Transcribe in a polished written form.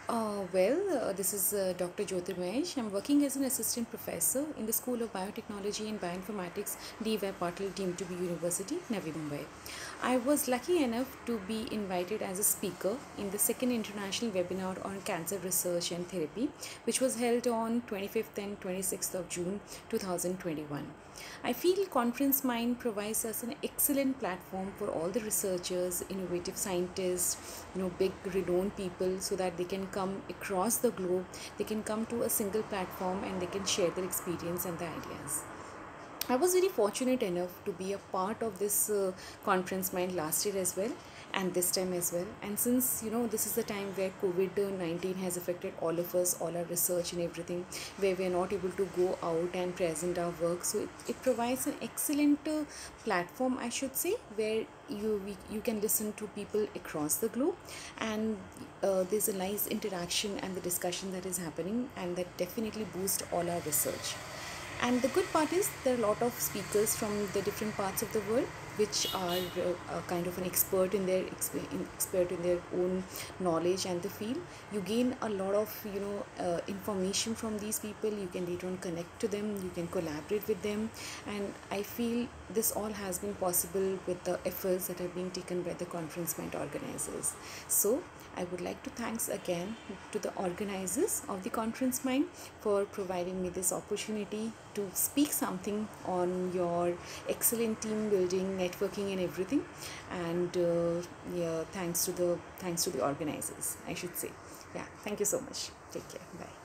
This is Dr. Jyotir Mahesh. I'm working as an assistant professor in the School of Biotechnology and Bioinformatics, D.Y. Patil, deemed to be University, Navi Mumbai. I was lucky enough to be invited as a speaker in the second international webinar on cancer research and therapy, which was held on 25th and 26th of June 2021. I feel Conference Mind provides us an excellent platform for all the researchers, innovative scientists, big renowned people, so that they can come across the globe, they can come to a single platform and they can share their experience and the ideas. I was very fortunate enough to be a part of this Conference Mind last year as well, and this time as well. And since this is the time where COVID-19 has affected all of us, all our research and everything, where we are not able to go out and present our work, so it provides an excellent platform, I should say, where you can listen to people across the globe, and there's a nice interaction and the discussion that is happening, and that definitely boosts all our research. And the good part is there are a lot of speakers from the different parts of the world, which are kind of an expert in their expert in their own knowledge and the field. You gain a lot of information from these people. You can later on connect to them. You can collaborate with them, and I feel this all has been possible with the efforts that are being taken by the Conference Mind organizers. So I would like to thanks again to the organizers of the Conference Mind for providing me this opportunity to speak something on your excellent team building, networking, and everything. And yeah, thanks to the organizers, I should say. Yeah, thank you so much. Take care. Bye.